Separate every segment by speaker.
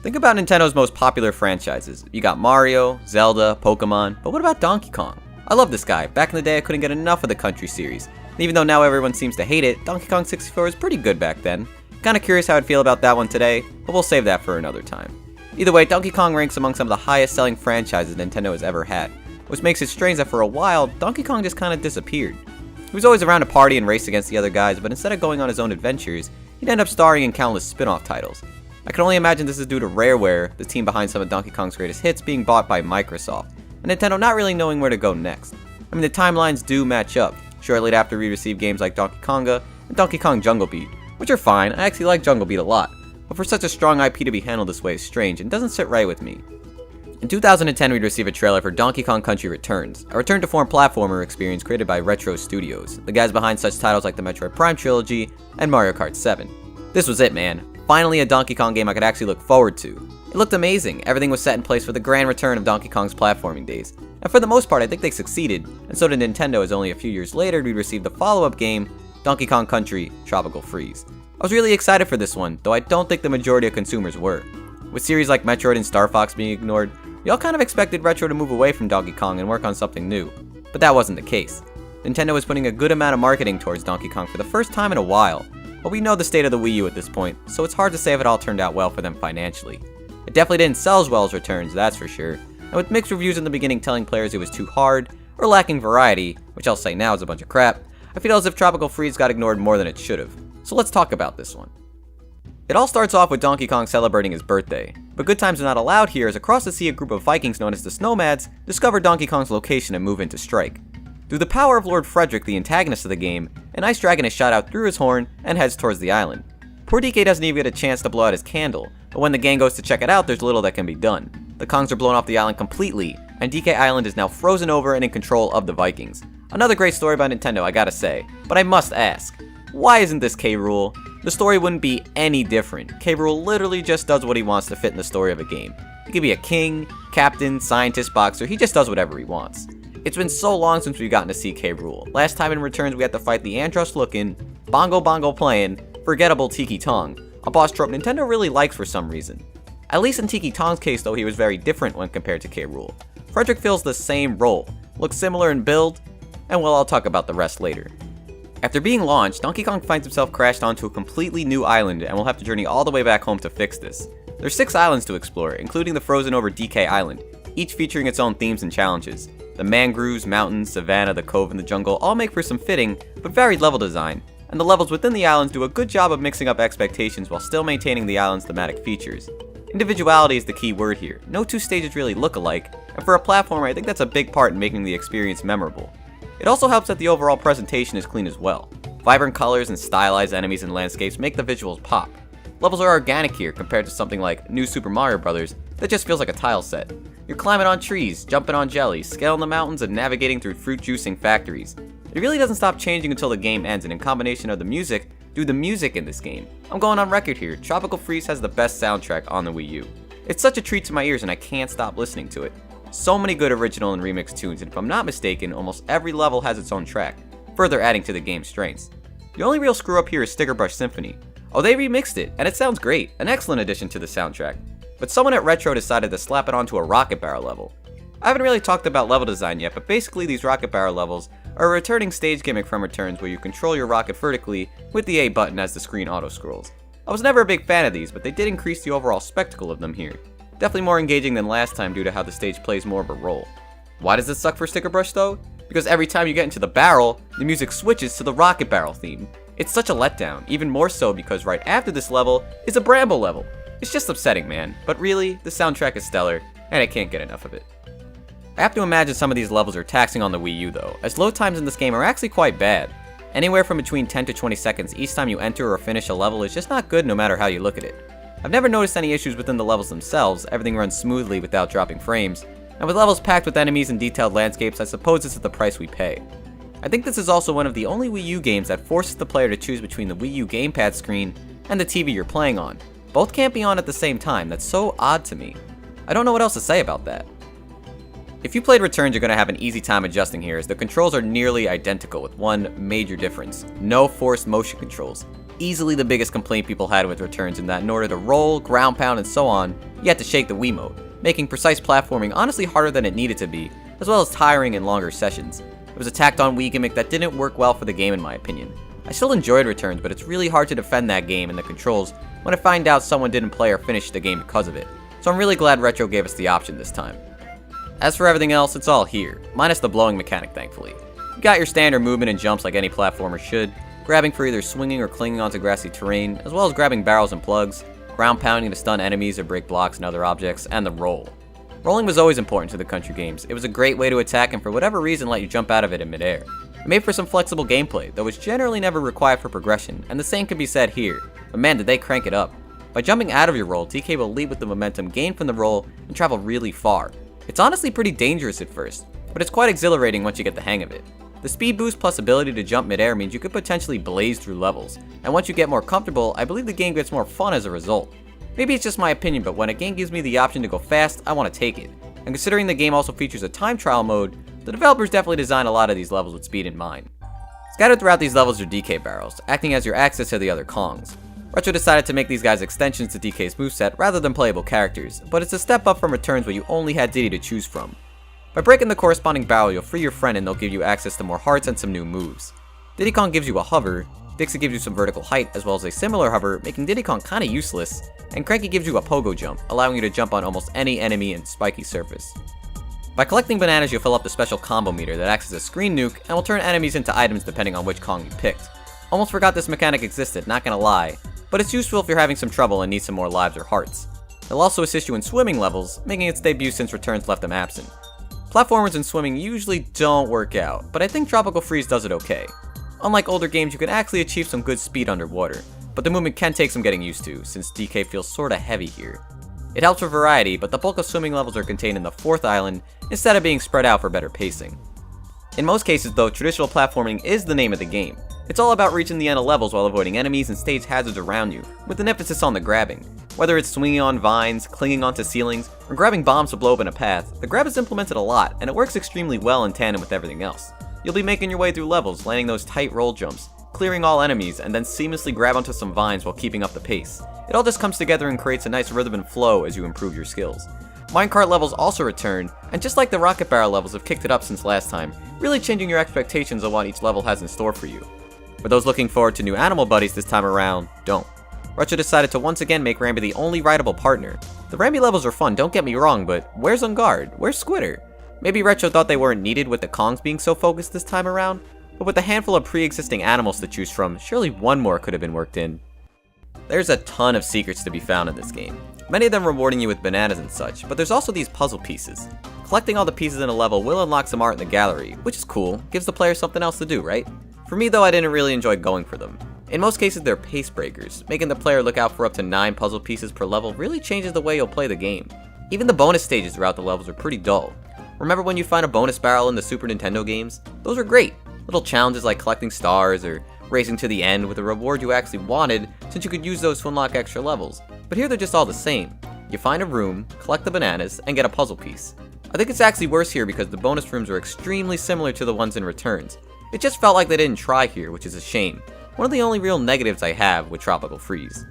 Speaker 1: Think about Nintendo's most popular franchises. You got Mario, Zelda, Pokemon, but what about Donkey Kong? I love this guy. Back in the day I couldn't get enough of the Country series. And even though now everyone seems to hate it, Donkey Kong 64 was pretty good back then. Kinda curious how I'd feel about that one today, but we'll save that for another time. Either way, Donkey Kong ranks among some of the highest selling franchises Nintendo has ever had, which makes it strange that for a while, Donkey Kong just kinda disappeared. He was always around to party and race against the other guys, but instead of going on his own adventures, he'd end up starring in countless spin-off titles. I can only imagine this is due to Rareware, the team behind some of Donkey Kong's greatest hits, being bought by Microsoft, and Nintendo not really knowing where to go next. I mean, the timelines do match up. Shortly after we received games like Donkey Konga and Donkey Kong Jungle Beat, which are fine. I actually like Jungle Beat a lot, but for such a strong IP to be handled this way is strange and doesn't sit right with me. In 2010, we'd receive a trailer for Donkey Kong Country Returns, a return-to-form platformer experience created by Retro Studios, the guys behind such titles like the Metroid Prime trilogy and Mario Kart 7. This was it, man. Finally a Donkey Kong game I could actually look forward to. It looked amazing, everything was set in place for the grand return of Donkey Kong's platforming days. And for the most part, I think they succeeded, and so did Nintendo, as only a few years later we'd receive the follow-up game, Donkey Kong Country Tropical Freeze. I was really excited for this one, though I don't think the majority of consumers were. With series like Metroid and Star Fox being ignored, we all kind of expected Retro to move away from Donkey Kong and work on something new. But that wasn't the case. Nintendo was putting a good amount of marketing towards Donkey Kong for the first time in a while, but we know the state of the Wii U at this point, so it's hard to say if it all turned out well for them financially. It definitely didn't sell as well as Returns, that's for sure, and with mixed reviews in the beginning telling players it was too hard, or lacking variety, which I'll say now is a bunch of crap, I feel as if Tropical Freeze got ignored more than it should have. So let's talk about this one. It all starts off with Donkey Kong celebrating his birthday, but good times are not allowed here as across the sea a group of Vikings known as the Snowmads discover Donkey Kong's location and move in to strike. Through the power of Lord Frederick, the antagonist of the game, an ice dragon is shot out through his horn and heads towards the island. Poor DK doesn't even get a chance to blow out his candle, but when the gang goes to check it out, there's little that can be done. The Kongs are blown off the island completely, and DK Island is now frozen over and in control of the Vikings. Another great story by Nintendo, I gotta say, but I must ask, why isn't this K. Rool? The story wouldn't be any different. K. Rool literally just does what he wants to fit in the story of a game. He could be a king, captain, scientist, boxer, he just does whatever he wants. It's been so long since we've gotten to see K. Rool. Last time in Returns we had to fight the Andros-looking, bongo playing, forgettable Tiki Tong, a boss trope Nintendo really likes for some reason. At least in Tiki Tong's case though, he was very different when compared to K. Rool. Frederick fills the same role, looks similar in build, and well, I'll talk about the rest later. After being launched, Donkey Kong finds himself crashed onto a completely new island and will have to journey all the way back home to fix this. There's 6 islands to explore, including the frozen over DK Island, each featuring its own themes and challenges. The mangroves, mountains, savanna, the cove, and the jungle all make for some fitting, but varied level design, and the levels within the islands do a good job of mixing up expectations while still maintaining the island's thematic features. Individuality is the key word here. No 2 stages really look alike, and for a platformer I think that's a big part in making the experience memorable. It also helps that the overall presentation is clean as well. Vibrant colors and stylized enemies and landscapes make the visuals pop. Levels are organic here compared to something like New Super Mario Bros. That just feels like a tile set. You're climbing on trees, jumping on jellies, scaling the mountains, and navigating through fruit juicing factories. It really doesn't stop changing until the game ends, and in combination of the music, dude, the music in this game. I'm going on record here, Tropical Freeze has the best soundtrack on the Wii U. It's such a treat to my ears and I can't stop listening to it. So many good original and remixed tunes, and if I'm not mistaken, almost every level has its own track, further adding to the game's strengths. The only real screw up here is Sticker Brush Symphony. Oh, they remixed it, and it sounds great, an excellent addition to the soundtrack. But someone at Retro decided to slap it onto a rocket barrel level. I haven't really talked about level design yet, but basically these rocket barrel levels are a returning stage gimmick from Returns where you control your rocket vertically with the A button as the screen auto-scrolls. I was never a big fan of these, but they did increase the overall spectacle of them here. Definitely more engaging than last time due to how the stage plays more of a role. Why does this suck for Sticker Brush though? Because every time you get into the barrel, the music switches to the rocket barrel theme. It's such a letdown, even more so because right after this level is a Bramble level. It's just upsetting, man, but really, the soundtrack is stellar, and I can't get enough of it. I have to imagine some of these levels are taxing on the Wii U though, as load times in this game are actually quite bad. Anywhere from between 10 to 20 seconds each time you enter or finish a level is just not good no matter how you look at it. I've never noticed any issues within the levels themselves, everything runs smoothly without dropping frames, and with levels packed with enemies and detailed landscapes, I suppose this is the price we pay. I think this is also one of the only Wii U games that forces the player to choose between the Wii U gamepad screen and the TV you're playing on. Both can't be on at the same time, that's so odd to me. I don't know what else to say about that. If you played Returns, you're going to have an easy time adjusting here, as the controls are nearly identical with one major difference: no forced motion controls. Easily the biggest complaint people had with Returns in that in order to roll, ground pound, and so on, you had to shake the Wiimote, making precise platforming honestly harder than it needed to be, as well as tiring in longer sessions. It was a tacked on Wii gimmick that didn't work well for the game in my opinion. I still enjoyed Returns, but it's really hard to defend that game and the controls when I find out someone didn't play or finish the game because of it, so I'm really glad Retro gave us the option this time. As for everything else, it's all here, minus the blowing mechanic thankfully. You got your standard movement and jumps like any platformer should, grabbing for either swinging or clinging onto grassy terrain, as well as grabbing barrels and plugs, ground pounding to stun enemies or break blocks and other objects, and the roll. Rolling was always important to the country games. It was a great way to attack and for whatever reason let you jump out of it in midair. It made for some flexible gameplay, though it's generally never required for progression, and the same can be said here, but man did they crank it up. By jumping out of your roll, DK will lead with the momentum gained from the roll and travel really far. It's honestly pretty dangerous at first, but it's quite exhilarating once you get the hang of it. The speed boost plus ability to jump midair means you could potentially blaze through levels, and once you get more comfortable, I believe the game gets more fun as a result. Maybe it's just my opinion, but when a game gives me the option to go fast, I want to take it. And considering the game also features a time trial mode, the developers definitely designed a lot of these levels with speed in mind. Scattered throughout these levels are DK barrels, acting as your access to the other Kongs. Retro decided to make these guys extensions to DK's moveset rather than playable characters, but it's a step up from Returns where you only had Diddy to choose from. By breaking the corresponding barrel, you'll free your friend and they'll give you access to more hearts and some new moves. Diddy Kong gives you a hover, Dixie gives you some vertical height as well as a similar hover, making Diddy Kong kinda useless, and Cranky gives you a pogo jump, allowing you to jump on almost any enemy and spiky surface. By collecting bananas, you'll fill up the special combo meter that acts as a screen nuke and will turn enemies into items depending on which Kong you picked. Almost forgot this mechanic existed, not gonna lie, but it's useful if you're having some trouble and need some more lives or hearts. It'll also assist you in swimming levels, making its debut since Returns left them absent. Platformers and swimming usually don't work out, but I think Tropical Freeze does it okay. Unlike older games, you can actually achieve some good speed underwater, but the movement can take some getting used to, since DK feels sorta heavy here. It helps for variety, but the bulk of swimming levels are contained in the 4th island instead of being spread out for better pacing. In most cases though, traditional platforming is the name of the game. It's all about reaching the end of levels while avoiding enemies and stage hazards around you, with an emphasis on the grabbing. Whether it's swinging on vines, clinging onto ceilings, or grabbing bombs to blow open a path, the grab is implemented a lot, and it works extremely well in tandem with everything else. You'll be making your way through levels, landing those tight roll jumps, clearing all enemies, and then seamlessly grab onto some vines while keeping up the pace. It all just comes together and creates a nice rhythm and flow as you improve your skills. Minecart levels also return, and just like the rocket barrel levels have kicked it up since last time, really changing your expectations on what each level has in store for you. For those looking forward to new animal buddies this time around, don't. Retro decided to once again make Rambi the only rideable partner. The Rambi levels are fun, don't get me wrong, but where's Ungard? Where's Squitter? Maybe Retro thought they weren't needed with the Kongs being so focused this time around, but with a handful of pre-existing animals to choose from, surely one more could have been worked in. There's a ton of secrets to be found in this game, many of them rewarding you with bananas and such, but there's also these puzzle pieces. Collecting all the pieces in a level will unlock some art in the gallery, which is cool, gives the player something else to do, right? For me though, I didn't really enjoy going for them. In most cases they're pace breakers, making the player look out for up to 9 puzzle pieces per level really changes the way you'll play the game. Even the bonus stages throughout the levels are pretty dull. Remember when you find a bonus barrel in the Super Nintendo games? Those are great! Little challenges like collecting stars or racing to the end with a reward you actually wanted, since you could use those to unlock extra levels. But here they're just all the same. You find a room, collect the bananas, and get a puzzle piece. I think it's actually worse here because the bonus rooms are extremely similar to the ones in Returns. It just felt like they didn't try here, which is a shame. One of the only real negatives I have with Tropical Freeze.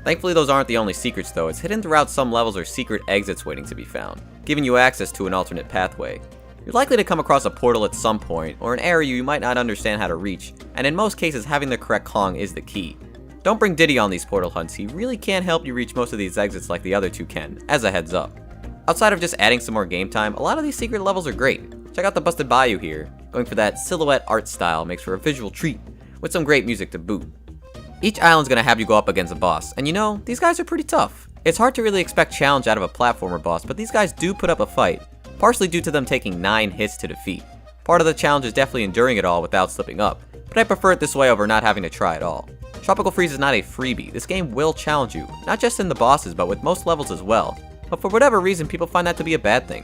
Speaker 1: Thankfully those aren't the only secrets though, as hidden throughout some levels are secret exits waiting to be found, giving you access to an alternate pathway. You're likely to come across a portal at some point, or an area you might not understand how to reach, and in most cases having the correct Kong is the key. Don't bring Diddy on these portal hunts, he really can't help you reach most of these exits like the other two can, as a heads up. Outside of just adding some more game time, a lot of these secret levels are great. Check out the Busted Bayou here, going for that silhouette art style makes for a visual treat, with some great music to boot. Each island's gonna have you go up against a boss, and you know, these guys are pretty tough. It's hard to really expect challenge out of a platformer boss, but these guys do put up a fight, partially due to them taking 9 hits to defeat. Part of the challenge is definitely enduring it all without slipping up, but I prefer it this way over not having to try at all. Tropical Freeze is not a freebie, this game will challenge you, not just in the bosses but with most levels as well, but for whatever reason people find that to be a bad thing.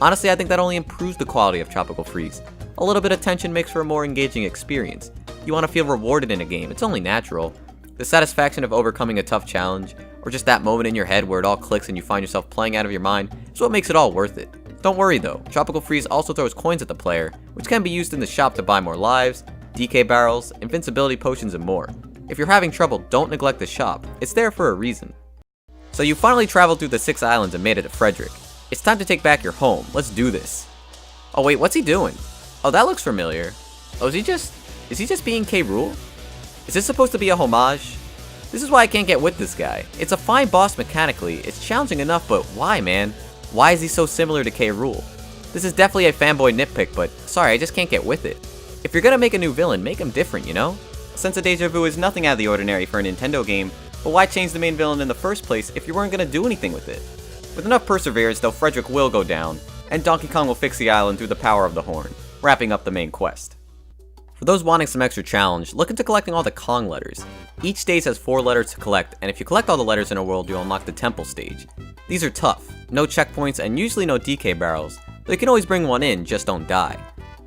Speaker 1: Honestly, I think that only improves the quality of Tropical Freeze. A little bit of tension makes for a more engaging experience. You want to feel rewarded in a game, it's only natural. The satisfaction of overcoming a tough challenge, or just that moment in your head where it all clicks and you find yourself playing out of your mind, is what makes it all worth it. Don't worry though, Tropical Freeze also throws coins at the player, which can be used in the shop to buy more lives, DK barrels, invincibility potions, and more. If you're having trouble, don't neglect the shop, it's there for a reason. So you finally traveled through the 6 islands and made it to Frederick. It's time to take back your home. Let's do this. Oh wait, what's he doing? Oh, that looks familiar. Oh, is he just being K. Rool? Is this supposed to be a homage? This is why I can't get with this guy. It's a fine boss mechanically, it's challenging enough, but why, man? Why is he so similar to K. Rool? This is definitely a fanboy nitpick, but sorry, I just can't get with it. If you're gonna make a new villain, make him different, you know? Sense of Deja Vu is nothing out of the ordinary for a Nintendo game, but why change the main villain in the first place if you weren't gonna do anything with it? With enough perseverance, though, Frederick will go down, and Donkey Kong will fix the island through the power of the horn, wrapping up the main quest. For those wanting some extra challenge, look into collecting all the Kong letters. Each stage has 4 letters to collect, and if you collect all the letters in a world, you'll unlock the temple stage. These are tough, no checkpoints, and usually no DK barrels, though you can always bring one in, just don't die.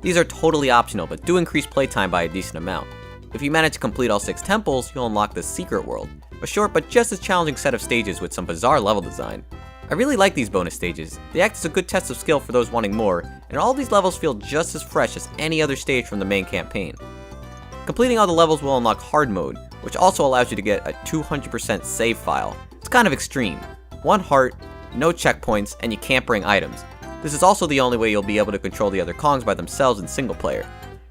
Speaker 1: These are totally optional, but do increase playtime by a decent amount. If you manage to complete all 6 temples, you'll unlock the secret world, a short but just as challenging set of stages with some bizarre level design. I really like these bonus stages. They act as a good test of skill for those wanting more, and all these levels feel just as fresh as any other stage from the main campaign. Completing all the levels will unlock hard mode, which also allows you to get a 200% save file. It's kind of extreme. 1 heart, no checkpoints, and you can't bring items. This is also the only way you'll be able to control the other Kongs by themselves in single player.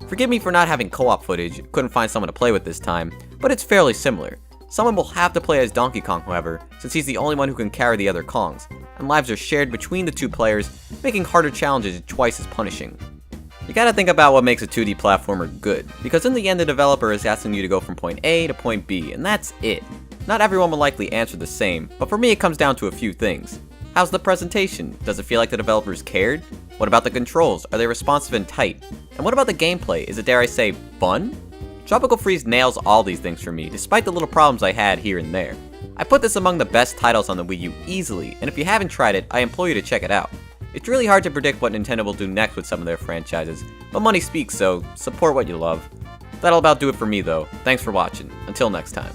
Speaker 1: Forgive me for not having co-op footage, couldn't find someone to play with this time, but it's fairly similar. Someone will have to play as Donkey Kong, however, since he's the only one who can carry the other Kongs, and lives are shared between the 2 players, making harder challenges twice as punishing. You gotta think about what makes a 2D platformer good, because in the end the developer is asking you to go from point A to point B, and that's it. Not everyone will likely answer the same, but for me it comes down to a few things. How's the presentation? Does it feel like the developers cared? What about the controls? Are they responsive and tight? And what about the gameplay? Is it, dare I say, fun? Tropical Freeze nails all these things for me, despite the little problems I had here and there. I put this among the best titles on the Wii U easily, and if you haven't tried it, I implore you to check it out. It's really hard to predict what Nintendo will do next with some of their franchises, but money speaks, so support what you love. That'll about do it for me though. Thanks for watching. Until next time.